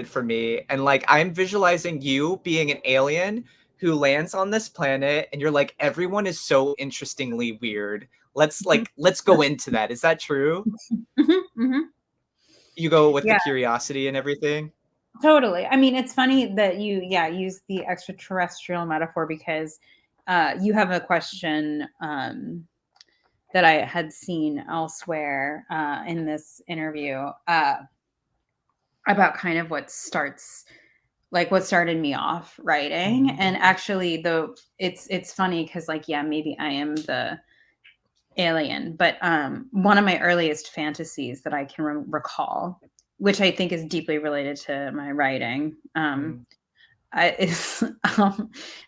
for me. And like, I'm visualizing you being an alien who lands on this planet, and you're like, everyone is so interestingly weird. Let's go into that. Is that true? You go with the Yeah, curiosity and everything. totally. I mean, it's funny that you, use the extraterrestrial metaphor because you have a question that I had seen elsewhere in this interview about kind of what started me off writing. And actually, though, it's funny because, like, yeah, maybe I am the alien, but one of my earliest fantasies that I can recall, which I think is deeply related to my writing, is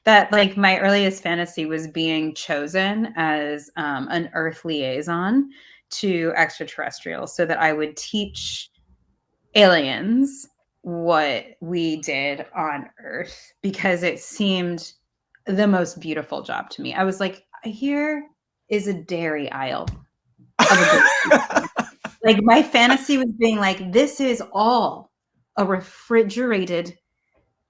that, like, my earliest fantasy was being chosen as an Earth liaison to extraterrestrials so that I would teach aliens what we did on Earth, because it seemed the most beautiful job to me. I was like, here is a dairy aisle of a good system. Like, my fantasy was being like, this is all a refrigerated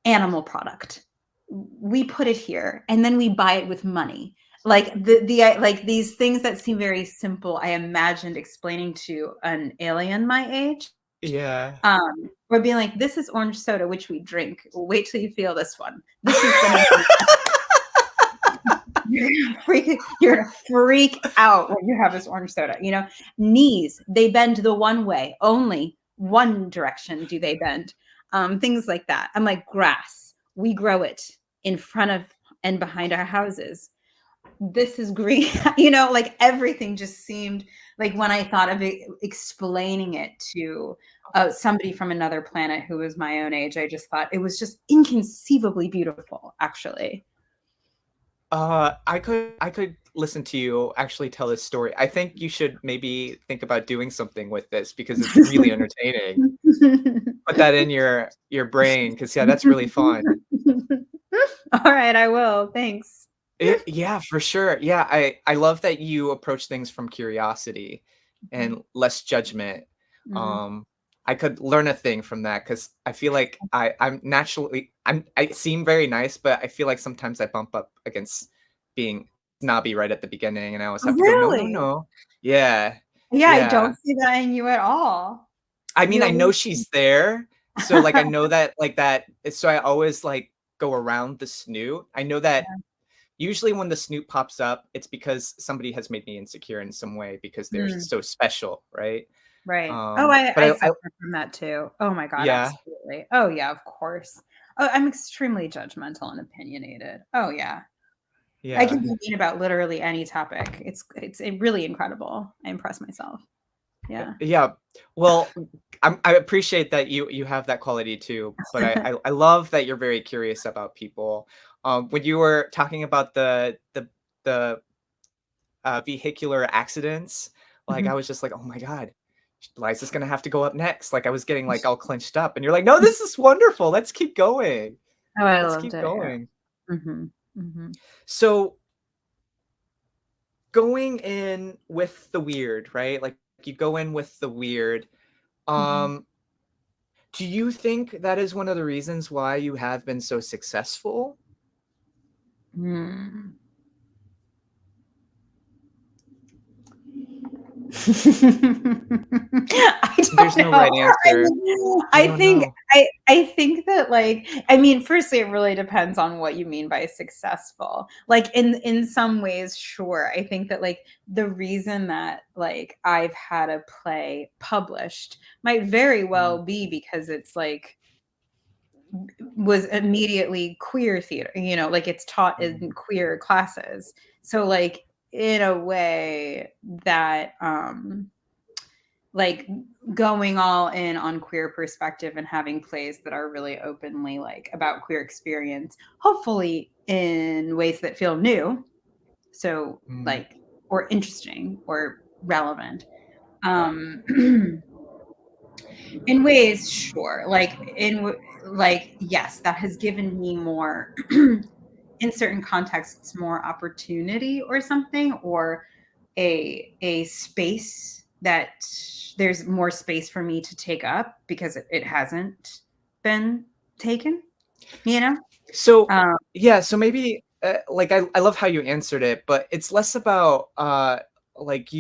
animal product. We put it here and then we buy it with money. Like like these things that seem very simple, I imagined explaining to an alien my age. Yeah. Or being like, this is orange soda, which we drink. Wait till you feel this one. This is gonna you're gonna freak out when you have this orange soda. You know, knees, they bend the one way, only one direction do they bend. Things like that. I'm like, grass, we grow it in front of and behind our houses. This is green. You know, like, everything just seemed like, when I thought of it, explaining it to somebody from another planet who was my own age, I just thought it was just inconceivably beautiful, actually. I could listen to you actually tell this story. I think you should maybe think about doing something with this because it's really entertaining. Put that in your brain because yeah, that's really fun. All right, I will. Thanks. Yeah, for sure. Yeah, I love that you approach things from curiosity and less judgment. Mhm. Um, I could learn a thing from that because I feel like I seem very nice, but I feel like sometimes I bump up against being snobby right at the beginning, and I always have to go, no, no, Really? no. Yeah, Yeah, I yeah. don't see that in you at all. I mean, You I know always she's there, so like I know that like that. So I always like go around the snoot. I know that usually when the snoot pops up, it's because somebody has made me insecure in some way because they're Mm, so special, right? right. Oh, But I I suffer from that too. Oh my God, yeah, absolutely. Oh yeah, of course. Oh, I'm extremely judgmental and opinionated. Oh yeah. I can yeah, be mean about literally any topic. It's really incredible. I impress myself. Yeah. yeah. Well, I appreciate that you have that quality too, but I love that you're very curious about people. When you were talking about the vehicular accidents, like I Mhm. was just like, oh my god, Liza's gonna have to go up next. Like I was getting like all clenched up, and you're like, no, this is wonderful. Let's keep going. Oh, I Let's loved keep it. Yeah. going. Mhm. Mhm. So going in with the weird, right? Like you go in with the weird. Mhm. Um, do you think that is one of the reasons why you have been so successful? Mm. I don't There's no know. right answer. You don't know. I think that, like, I mean, firstly, it really depends on what you mean by successful. Like, in some ways, sure. I think that, like, the reason that, like, I've had a play published might very Mm, well be because it's like was immediately queer theater, you know, like, it's taught mm, in queer classes. So, like, in a way that like, going all in on queer perspective and having plays that are really openly, like, about queer experience, hopefully in ways that feel new, so, mm. like, or interesting or relevant. Um, in ways, sure, like, like, yes, that has given me more in certain contexts, more opportunity or something, or a space that there's more space for me to take up because it hasn't been taken, you know? So Um, yeah, so maybe like I love how you answered it, but it's less about like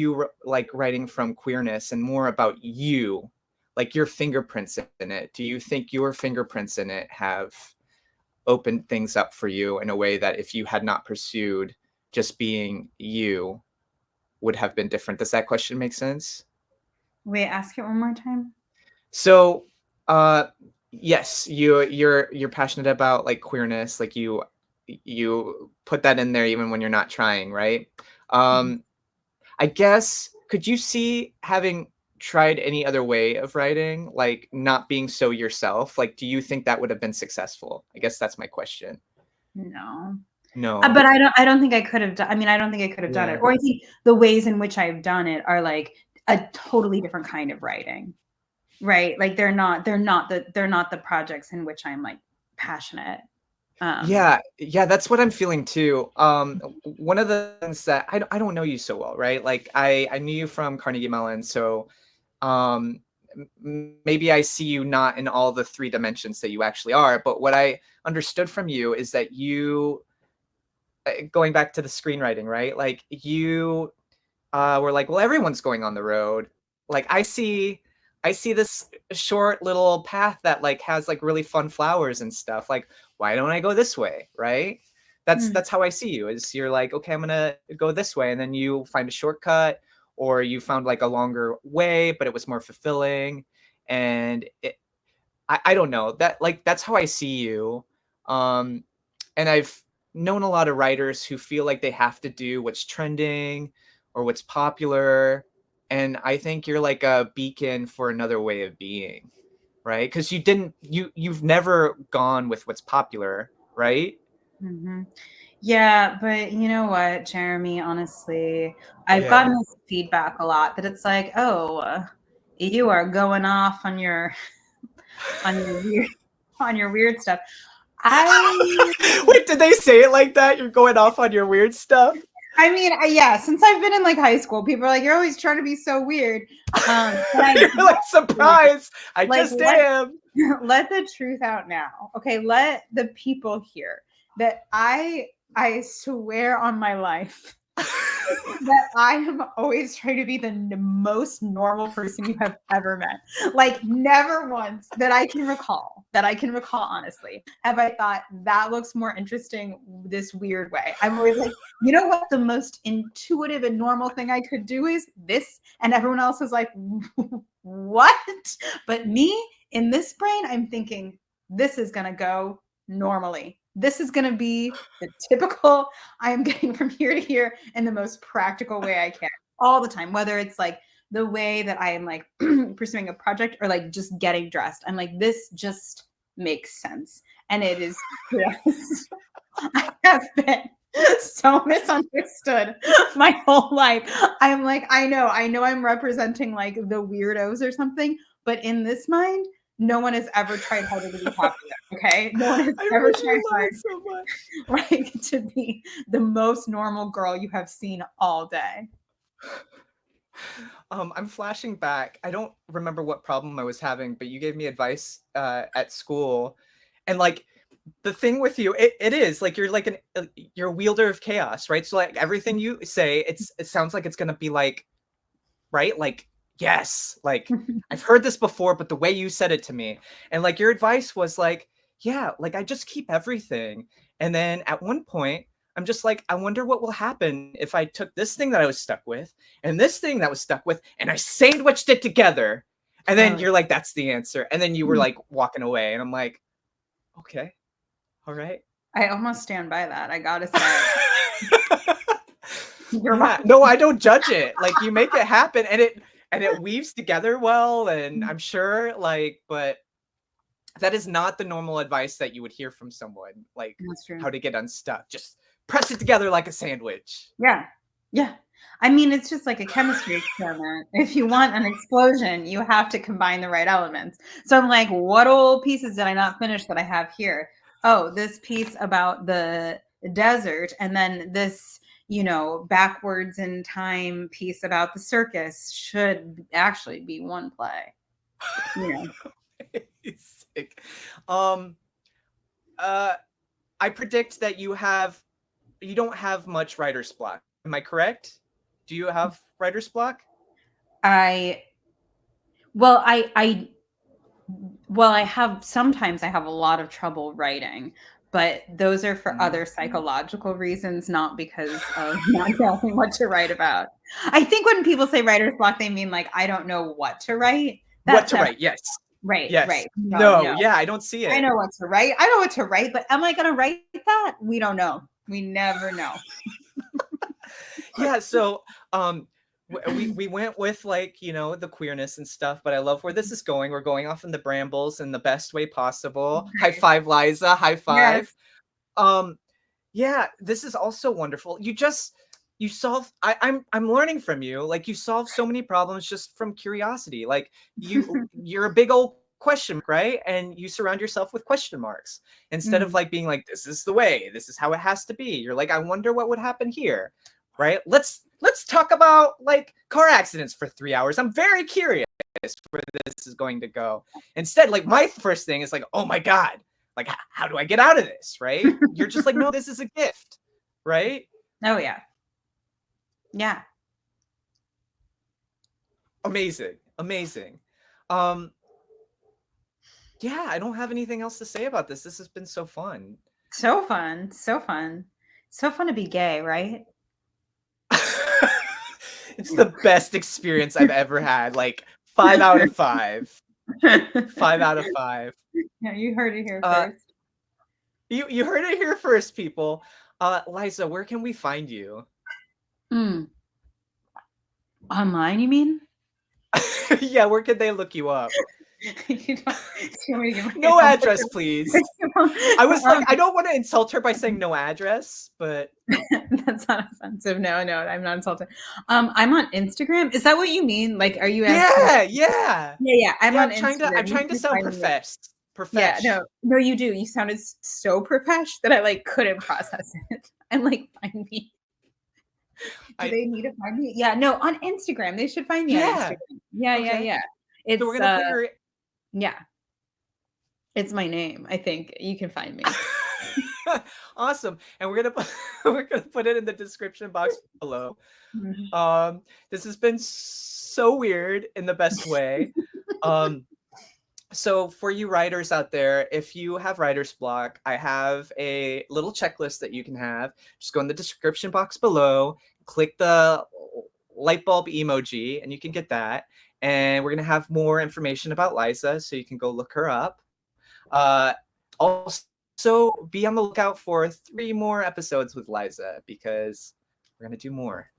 like writing from queerness and more about you, like your fingerprints in it. Do you think your fingerprints in it have opened things up for you in a way that if you had not pursued just being you would have been different? Does that question make sense? wait, ask it one more time. So, uh, yes, you're passionate about like queerness, like you put that in there even when you're not trying, right? Mhm. Um, I guess could you see having tried any other way of writing, like not being so yourself? Like, do you think that would have been successful? I guess that's my question. No. No. But I don't think I could have done I mean, I don't think I could have done it. Yeah. Or I think the ways in which I've done it are like a totally different kind of writing, right? Like they're not the projects in which I'm like passionate. Um, Yeah, yeah, that's what I'm feeling too. One of the things that I don't know you so well, right? Like I knew you from Carnegie Mellon, so um maybe I see you not in all the three dimensions that you actually are, but what I understood from you is that you going back to the screenwriting, right? Like you were like, well, everyone's going on the road. Like I see this short little path that like has like really fun flowers and stuff. Like, why don't I go this way? Right? mm, That's how I see you. Is you're like, okay, I'm gonna go this way, and then you find a shortcut, or you found like a longer way, but it was more fulfilling. And I don't know that like that's how I see you. Um, and I've known a lot of writers who feel like they have to do what's trending or what's popular. And I think you're like a beacon for another way of being, right? Because you've never gone with what's popular, right? mhm. Yeah, but you know what, Jeremy, honestly, I've Yeah. gotten this feedback a lot that it's like, "Oh, you are going off on your weird on your weird stuff." I Wait, did they say it like that? You're going off on your weird stuff? I mean, yeah, since I've been in like high school, people are like, "You're always trying to be so weird." And I You're like, like, surprise! I like just am. let the truth out now. Okay, let the people hear that I swear on my life that I am always trying to be the most normal person you have ever met. Like never once that I can recall honestly, have I thought that looks more interesting this weird way. I'm always like, you know what the most intuitive and normal thing I could do is this, and everyone else is like, what? But me in this brain, I'm thinking this is gonna go normally. This is gonna be the typical I am getting from here to here in the most practical way I can all the time, whether it's like the way that I am like pursuing a project or like just getting dressed. I'm like, this just makes sense. And it is just, I have been so misunderstood my whole life. I'm like, I know I'm representing like the weirdos or something, but in this mind, no one has ever tried harder to be popular. Okay. No one has I ever really tried love hard it so much. like to be the most normal girl you have seen all day. I'm flashing back. I don't remember what problem I was having, but you gave me advice at school, and like the thing with you, it is like you're like you're a wielder of chaos, right? So like everything you say, it sounds like it's gonna be like right, like yes, like I've heard this before, but the way you said it to me, and like your advice was like, yeah, like I just keep everything, and then at one point I'm just like, I wonder what will happen if I took this thing that I was stuck with and this thing that was stuck with and I sandwiched it together. And then Oh, you're like, that's the answer. And then you were like walking away. And I'm like, okay, all right. I almost stand by that. I gotta say, you're Yeah. right. No, I don't judge it. Like you make it happen and it weaves together well. And I'm sure like, but that is not the normal advice that you would hear from someone, like That's true. how to get unstuck. Just press it together like a sandwich. Yeah. Yeah. I mean, it's just like a chemistry experiment. If you want an explosion, you have to combine the right elements. So I'm like, what old pieces did I not finish that I have here? Oh, this piece about the desert, and then this, backwards in time piece about the circus should actually be one play. You know. Fantastic. Um, uh, I predict that you don't have much writer's block. Am I correct? Do you have writer's block? I well, I have sometimes I have a lot of trouble writing, but those are for other Mhm. psychological reasons, not because of not knowing what to write about. I think when people say writer's block, they mean like I don't know what to write. What That's to never write? Yes. right, Yes. right. No, No. no. Yeah, I don't see I it. know what to write. I know what to write, but am I gonna write that? We don't know. We never know. Yeah, so we went with like, the queerness and stuff, but I love where this is going. We're going off in the brambles in the best way possible. High five, Liza. High Yes. five. Um yeah, this is also wonderful. You solve I'm learning from you. Like you solve so many problems just from curiosity. Like you're a big old question mark, right? And you surround yourself with question marks instead of Mm. like being like, this is the way, this is how it has to be. You're like, I wonder what would happen here. Right? Let's talk about like car accidents for 3 hours. I'm very curious where this is going to go. Instead, like my first thing is like, oh my God, like how do I get out of this? Right? You're just like, no, this is a gift. Right? Oh yeah. Yeah. Amazing. Amazing. Um, yeah, I don't have anything else to say about this. This has been so fun. So fun. So fun. So fun to be gay, right? It's the best experience I've ever had. Like 5 out of 5. 5 out of 5. Yeah, you heard it here Uh, first. you heard it here first, people. Liza, where can we find you? Mm. Online, you mean? Yeah, where can they look you up? You don't, do you want me to give my No number? address, please. I was like, I don't want to insult her by saying no address, but That's not offensive. No, no, I'm not insulted. I'm on Instagram. Is that what you mean? Like, are you asking? yeah, yeah. Yeah, yeah. I'm Yeah, on I'm Instagram. You trying to can sound find me. Yeah, profesh. no, no, you do. You sounded so profesh that I like couldn't process it. I'm like, find me. Do I they need to find me? Yeah, no, on Instagram. They should find me on Yeah. Instagram. Yeah, yeah, Okay. yeah. So we're It's gonna put your yeah, it's my name. I think you can find me. awesome, and we're gonna we're gonna put it in the description box below. Mhm. This has been so weird in the best way. Um, so for you writers out there, if you have writer's block, I have a little checklist that you can have. Just go in the description box below, click the light bulb emoji, and you can get that. And we're gonna have more information about Liza, so you can go look her up. Uh, also, be on the lookout for 3 more episodes with Liza because we're gonna do more.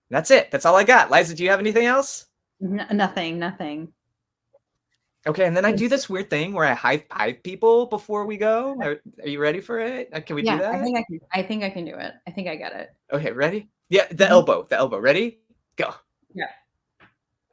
That's it. That's all I got. Liza, do you have anything else? Nothing, nothing. Okay, and then I Thank do you. this weird thing where I high five people before we go. Are you ready for it? Can we do Yeah, that? I think I can do it. I think I get it. Okay, ready? Yeah, the Mhm. elbow. The elbow. Ready? Go. Yeah.